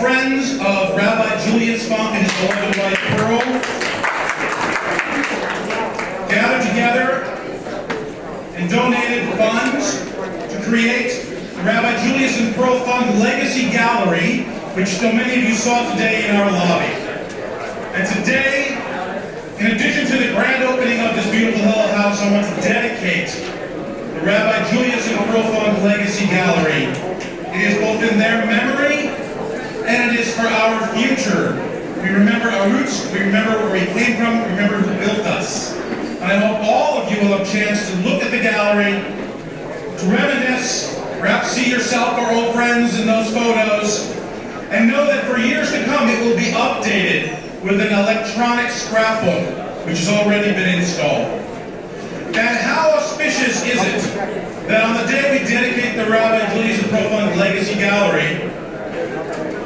friends of Rabbi Julius Funk and his beloved wife Pearl gathered together and donated funds to create the Rabbi Julius and Pearl Funk Legacy Gallery, which so many of you saw today in our lobby. And today, in addition to the grand opening of this beautiful Hillel house, I want to dedicate the Rabbi Julius and Pearl Funk Legacy Gallery. It is both in their memory and it is for our future. We remember our roots, we remember where we came from, we remember who built us. And I hope all of you will have a chance to look at the gallery, to reminisce, perhaps see yourself or old friends in those photos, and know that for years to come it will be updated with an electronic scrapbook, which has already been installed. And how auspicious is it that on the day we dedicate the Rabbi Julius and Pearl Funk Legacy Gallery,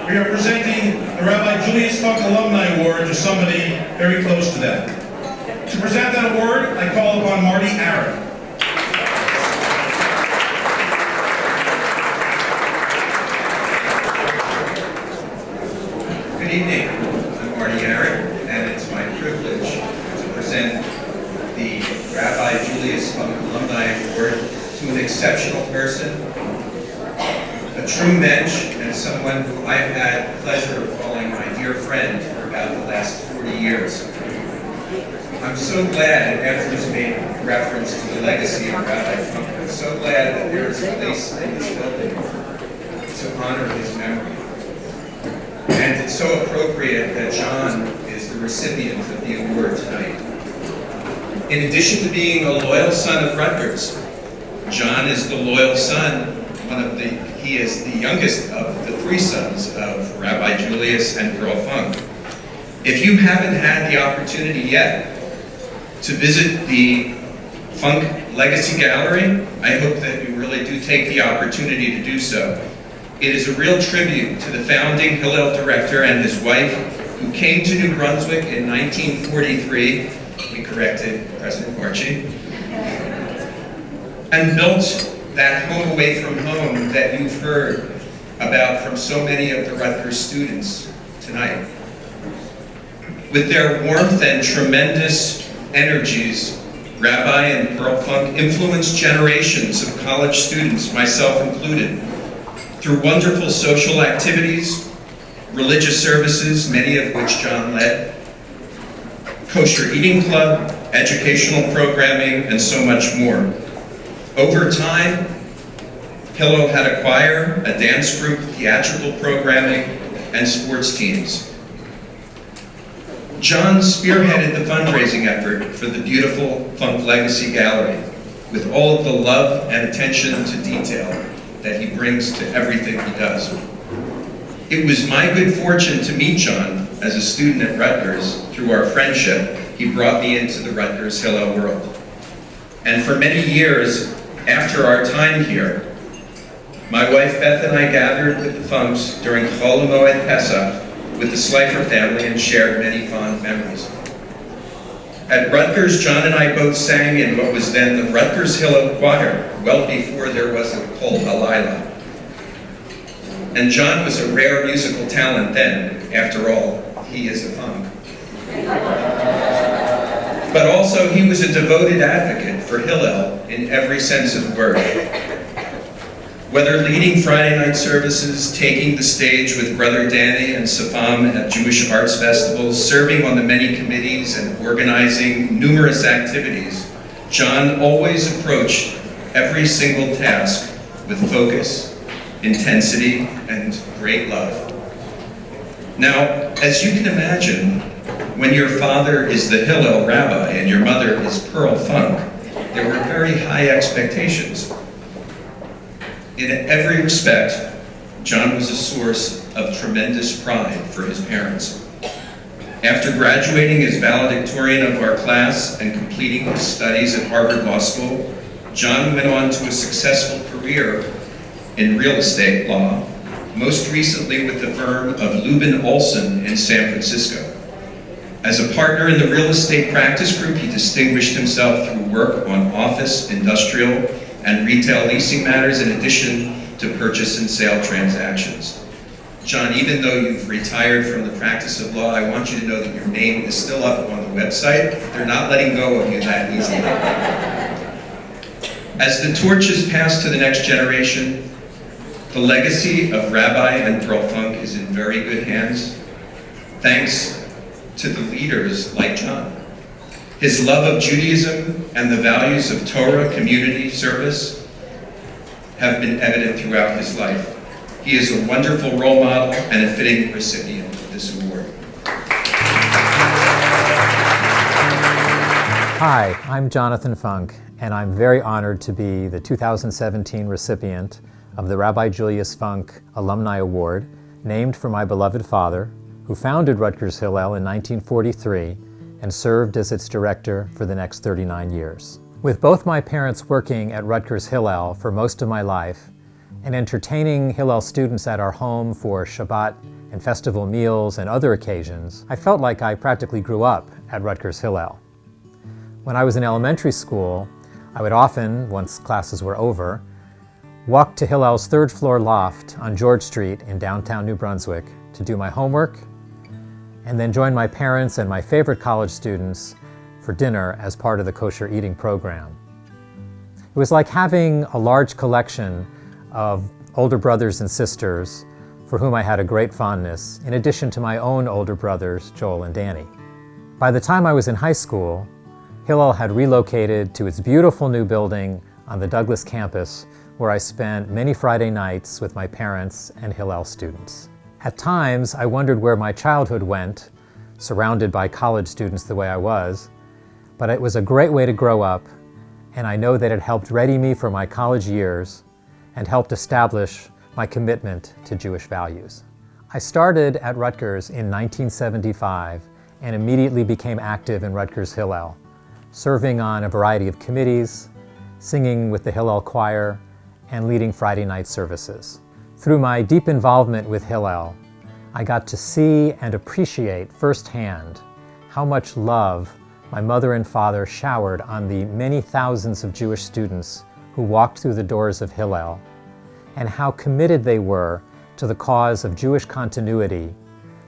we are presenting the Rabbi Julius Funk Alumni Award to somebody very close to them. To present that award, I call upon Marty Aaron. Good evening. I'm Marty Aaron, and it's my privilege to present the Rabbi Julius Funk Alumni Award to an exceptional person, a true mensch, and someone who I've had the pleasure of calling my dear friend for about the last 40 years. I'm so glad, after he's made reference to the legacy of Rabbi Funk, I'm so glad that there is a place in this building to honor his memory. And it's so appropriate that John is the recipient of the award tonight. In addition to being a loyal son of Rutgers, John is the loyal son, he is the youngest of the three sons of Rabbi Julius and Pearl Funk. If you haven't had the opportunity yet to visit the Funk Legacy Gallery, I hope that you really do take the opportunity to do so. It is a real tribute to the founding Hillel director and his wife, who came to New Brunswick in 1943, we corrected President Marchi, and built that home away from home that you've heard about from so many of the Rutgers students tonight. With their warmth and tremendous energies, Rabbi and Pearl Funk influenced generations of college students, myself included, through wonderful social activities, religious services, many of which John led, kosher eating club, educational programming, and so much more. Over time, Hillel had a choir, a dance group, theatrical programming, and sports teams. John spearheaded the fundraising effort for the beautiful Funk Legacy Gallery with all of the love and attention to detail that he brings to everything he does. It was my good fortune to meet John as a student at Rutgers. Through our friendship, he brought me into the Rutgers Hillel world. And for many years after our time here, my wife Beth and I gathered with the Funks during Chol Hamoed Pesach with the Slifer family and shared many fond memories. At Rutgers, John and I both sang in what was then the Rutgers Hillel Choir, well before there was a Kol Halayla. And John was a rare musical talent then. After all, he is a Funk. But also, he was a devoted advocate for Hillel in every sense of the word. Whether leading Friday night services, taking the stage with Brother Danny and Safam at Jewish arts festivals, serving on the many committees and organizing numerous activities, John always approached every single task with focus, intensity, and great love. Now, as you can imagine, when your father is the Hillel rabbi and your mother is Pearl Funk, there were very high expectations. In every respect, John was a source of tremendous pride for his parents. After graduating as valedictorian of our class and completing his studies at Harvard Law School, John went on to a successful career in real estate law, most recently with the firm of Lubin Olson in San Francisco. As a partner in the real estate practice group, he distinguished himself through work on office, industrial, and retail leasing matters in addition to purchase and sale transactions. John, even though you've retired from the practice of law, I want you to know that your name is still up on the website. They're not letting go of you that easily. As the torch is passed to the next generation, the legacy of Rabbi and Pearl Funk is in very good hands, thanks to the leaders like John. His love of Judaism and the values of Torah, community, service have been evident throughout his life. He is a wonderful role model and a fitting recipient of this award. Hi, I'm Jonathan Funk, and I'm very honored to be the 2017 recipient of the Rabbi Julius Funk Alumni Award, named for my beloved father, who founded Rutgers Hillel in 1943 and served as its director for the next 39 years. With both my parents working at Rutgers Hillel for most of my life and entertaining Hillel students at our home for Shabbat and festival meals and other occasions, I felt like I practically grew up at Rutgers Hillel. When I was in elementary school, I would often, once classes were over, walk to Hillel's third floor loft on George Street in downtown New Brunswick to do my homework, and then join my parents and my favorite college students for dinner as part of the kosher eating program. It was like having a large collection of older brothers and sisters for whom I had a great fondness, in addition to my own older brothers, Joel and Danny. By the time I was in high school, Hillel had relocated to its beautiful new building on the Douglas campus, where I spent many Friday nights with my parents and Hillel students. At times, I wondered where my childhood went, surrounded by college students the way I was, but it was a great way to grow up, and I know that it helped ready me for my college years and helped establish my commitment to Jewish values. I started at Rutgers in 1975 and immediately became active in Rutgers Hillel, serving on a variety of committees, singing with the Hillel choir, and leading Friday night services. Through my deep involvement with Hillel, I got to see and appreciate firsthand how much love my mother and father showered on the many thousands of Jewish students who walked through the doors of Hillel, and how committed they were to the cause of Jewish continuity,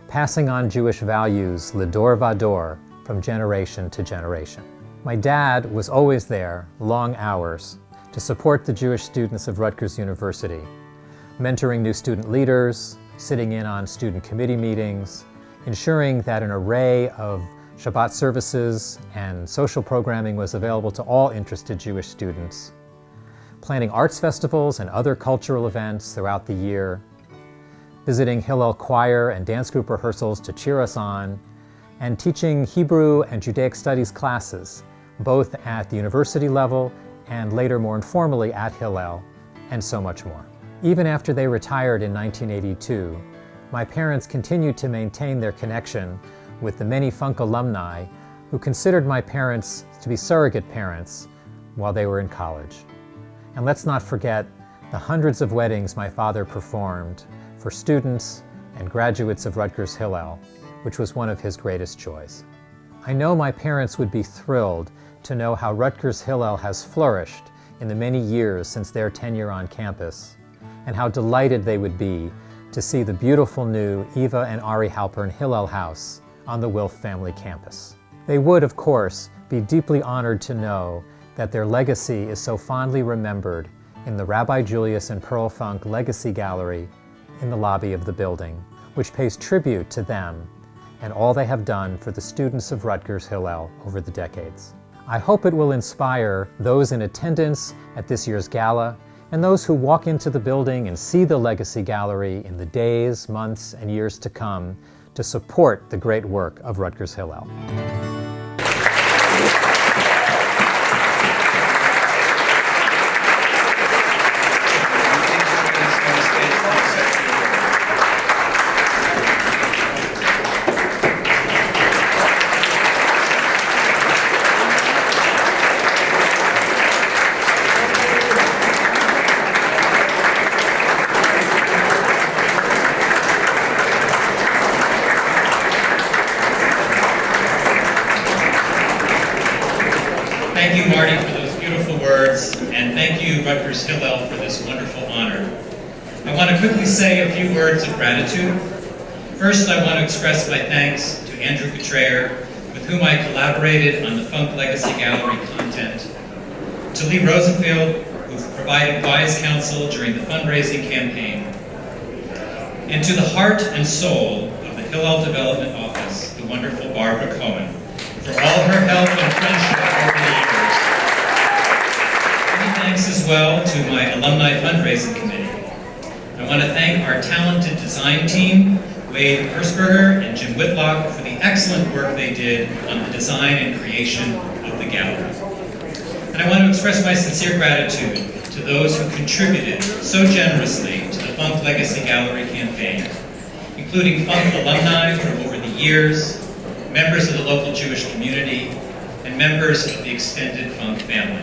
passing on Jewish values l'dor vador from generation to generation. My dad was always there, long hours, to support the Jewish students of Rutgers University, mentoring new student leaders, sitting in on student committee meetings, ensuring that an array of Shabbat services and social programming was available to all interested Jewish students, planning arts festivals and other cultural events throughout the year, visiting Hillel choir and dance group rehearsals to cheer us on, and teaching Hebrew and Judaic studies classes, both at the university level and later more informally at Hillel, and so much more. Even after they retired in 1982, my parents continued to maintain their connection with the many Funk alumni who considered my parents to be surrogate parents while they were in college. And let's not forget the hundreds of weddings my father performed for students and graduates of Rutgers Hillel, which was one of his greatest joys. I know my parents would be thrilled to know how Rutgers Hillel has flourished in the many years since their tenure on campus, and how delighted they would be to see the beautiful new Eva and Ari Halpern Hillel House on the Wilf family campus. They would, of course, be deeply honored to know that their legacy is so fondly remembered in the Rabbi Julius and Pearl Funk Legacy Gallery in the lobby of the building, which pays tribute to them and all they have done for the students of Rutgers Hillel over the decades. I hope it will inspire those in attendance at this year's gala and those who walk into the building and see the Legacy Gallery in the days, months, and years to come to support the great work of Rutgers Hillel. Thank you, Marty, for those beautiful words, and thank you, Rutgers Hillel, for this wonderful honor. I want to quickly say a few words of gratitude. First, I want to express my thanks to Andrew Petrayer, with whom I collaborated on the Funk Legacy Gallery content, to Lee Rosenfield, who provided wise counsel during the fundraising campaign, and to the heart and soul of the Hillel Development Office, the wonderful Barbara Cohen, for all her help and friendship over the years. Many thanks as well to my Alumni Fundraising Committee. I want to thank our talented design team, Wade Hersberger and Jim Whitlock, for the excellent work they did on the design and creation of the gallery. And I want to express my sincere gratitude to those who contributed so generously to the Funk Legacy Gallery campaign, including Funk alumni from over the years, members of the local Jewish community, and members of the extended Funk family.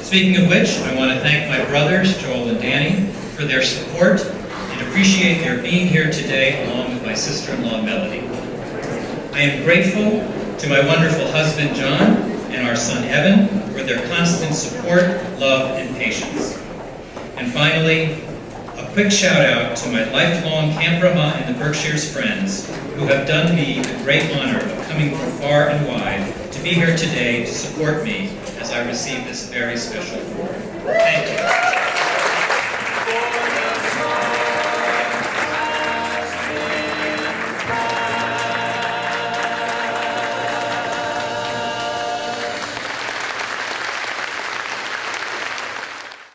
Speaking of which, I want to thank my brothers, Joel and Danny, for their support and appreciate their being here today along with my sister-in-law, Melody. I am grateful to my wonderful husband, John, and our son, Evan, for their constant support, love, and patience. And finally, a quick shout out to my lifelong Camp Ramah and the Berkshires friends who have done me the great honor of coming from far and wide to be here today to support me as I receive this very special award. Thank you.